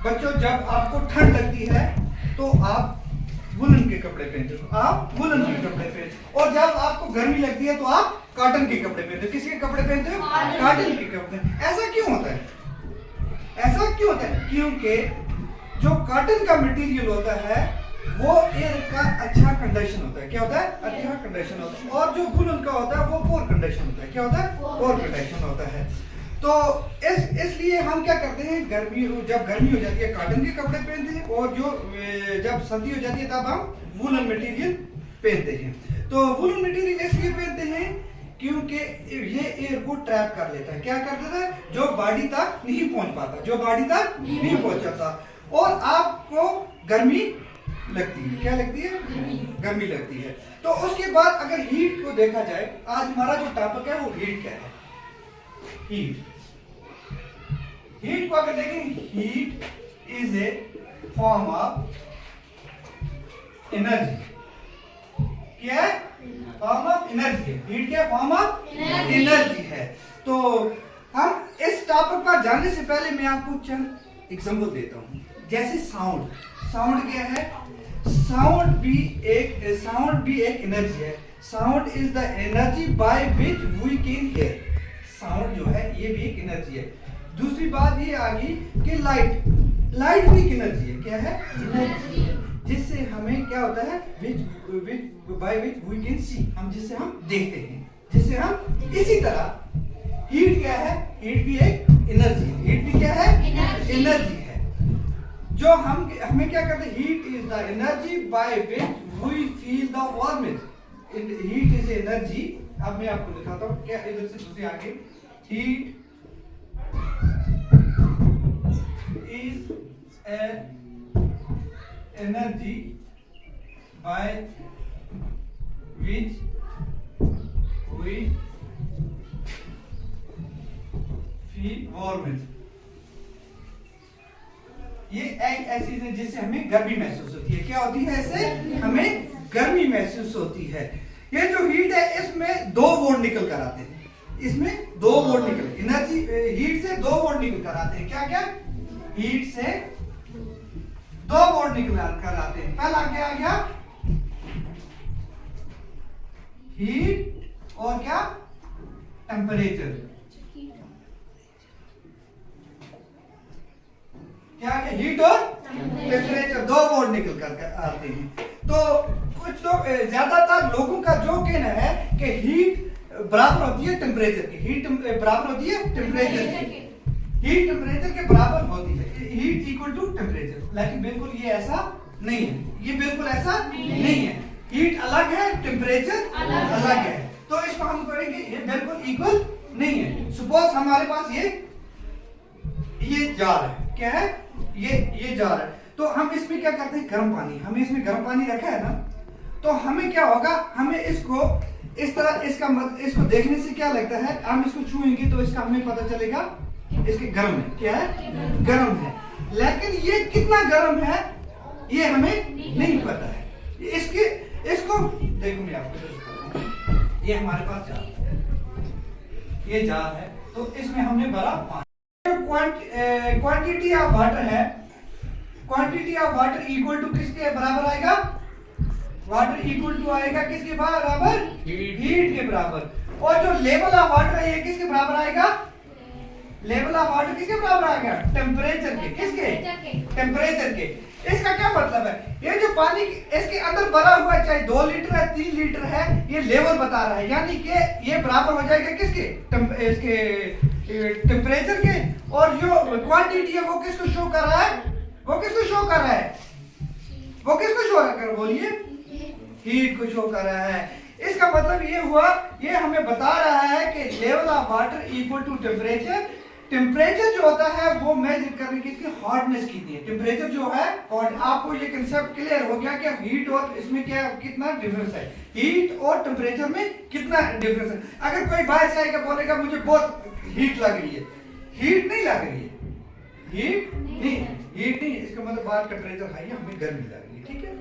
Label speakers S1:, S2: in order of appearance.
S1: बच्चों जब आपको ठंड लगती है तो आप वुलन के कपड़े पहनते हो, आप वुलन के कपड़े पहनते हो, और जब आपको गर्मी लगती है तो आप कॉटन के कपड़े पहनते हो। किसके कपड़े पहनते हो? कॉटन के कपड़े। ऐसा क्यों होता है? ऐसा क्यों होता है? क्योंकि जो कॉटन का मटेरियल होता है वो एयर का अच्छा कंडीशन होता है। क्या होता है? अच्छा कंडीशन होता है। और जो वुलन का होता है वो पोर कंडीशन होता है। क्या होता है? पोर कंडीशन होता है। तो इसलिए हम क्या करते हैं, जब गर्मी हो जाती है कॉटन के कपड़े पहनते हैं, और जब सर्दी हो जाती है तब हम वुलन मटेरियल पहनते हैं। तो वुलन मटेरियल इसलिए पहनते हैं क्योंकि ये एयर को ट्रैप कर लेता है। क्या कर देता है? जो बॉडी तक नहीं पहुंच पाता, जो बॉडी तक नहीं पहुंचता, और आपको गर्मी लगती है। क्या लगती है? गर्मी लगती है। तो उसके बाद अगर हीट को देखा जाए, आज हमारा जो टॉपिक है वो हीट क्या है? हीट को अगर देखें, heat is a form of energy. क्या है? फॉर्म ऑफ एनर्जी है। हीट क्या? फॉर्म ऑफ एनर्जी है। तो हम इस टॉपिक पर जाने से पहले मैं आपको चंद एग्जांपल देता हूं। जैसे साउंड क्या है? साउंड भी एक एनर्जी है। Sound is the energy by which we can hear. Sound जो है ये भी एक एनर्जी है। दूसरी बात ये आ गई कि लाइट भी एक एनर्जी है। क्या है? एनर्जी, जिससे हमें क्या होता है? By which we can see, हम जिससे हम देखते हैं, जिससे हम। इसी तरह हीट क्या है? हीट भी एक एनर्जी है। हीट भी क्या है? एनर्जी है। जो हमें क्या करते हैं? Heat is the energy by which we feel the warmth. Heat is energy. अब मैं आपको दिखाता हूँ क्या, इधर से दूसरे आगे। Heat is energy by which we feel warmth. ये एक ऐसी चीज है जिससे हमें गर्मी महसूस होती है। क्या होती है? इससे हमें गर्मी महसूस होती है। ये जो हीट है इसमें 2 वोल्ट निकल कर आते हैं। इसमें 2 वोल्ट निकल, एनर्जी हीट से 2 वोल्ट निकल कर आते हैं। क्या क्या? हीट से 2 वोल्ट निकल कर आते हैं। पहला क्या आ गया? हीट और क्या? टेम्परेचर। क्या है? हीट और टेम्परेचर 2 वोल्ट निकल कर आते हैं। तो कुछ लोग, ज्यादातर लोगों का जो कहना है कि हीट बराबर होती है टेम्परेचर की। हीट बराबर होती है टेम्परेचर की। हीट टेम्परेचर के बराबर होती है। Heat equal to temperature. लेकिन बिल्कुल ये ऐसा नहीं है। ये बिल्कुल ऐसा नहीं है। हीट अलग है, टेम्परेचर अलग है। तो इसको हम कहेंगे ये बिल्कुल इक्वल नहीं है। सपोज हमारे पास ये जार है। क्या है? ये जार है। तो हम इसमें क्या करते हैं? गर्म पानी। हमने इसमें गर्म पानी रखा है ना, तो हमें क्या होगा? हमें इसको इस तरह, इसको देखने से क्या लगता है? हम इसको छूएंगे तो इसका हमें पता चलेगा इसके गर्म है। क्या है? गर्म है। लेकिन ये कितना गर्म है ये हमें नहीं पता है। इसको देखो, मैं आपको दिखाता हूं। ये हमारे पास जार है, ये जार है। तो इसमें हमने भरा पानी। क्वांटिटी ऑफ वाटर है। Quantity of water equal to किसके बराबर आएगा? वाटर इक्वल टू आएगा किसके बराबर? हीट के बराबर। और जो लेवल ऑफ वाटर है ये किसके बराबर आएगा? लेवल ऑफ वाटर किसके बराबर आएगा? टेम्परेचर के। किसके? टेम्परेचर के। इसका क्या मतलब है? ये जो पानी इसके अंदर भरा हुआ है, चाहे 2 लीटर है, 3 लीटर है, ये लेवल बता रहा है। यानी कि ये बराबर हो जाएगा किसके? इसके टेम्परेचर के। और जो क्वांटिटी है वो किसको शो कर रहा है? वो किसको शो कर रहा है? वो किसको शो कर रहा है? बोलिए। हीट को शो कर रहा है। इसका मतलब ये हुआ, ये हमें बता रहा है कि level of water equal to temperature. Temperature जो होता है वो मेजर करने की इसकी हॉटनेस कितनी है। टेम्परेचर जो है, और आपको ये कंसेप्ट क्लियर हो गया कि हीट और इसमें क्या कितना डिफरेंस है। हीट और टेम्परेचर में कितना डिफरेंस है। अगर कोई बाहर से आएगा बोलेगा मुझे बहुत हीट लग रही है, हीट नहीं लग रही है। हीट नहीं, इसका मतलब बाहर टेम्परेचर हाई है, हमें गर्मी लग रही है। ठीक है।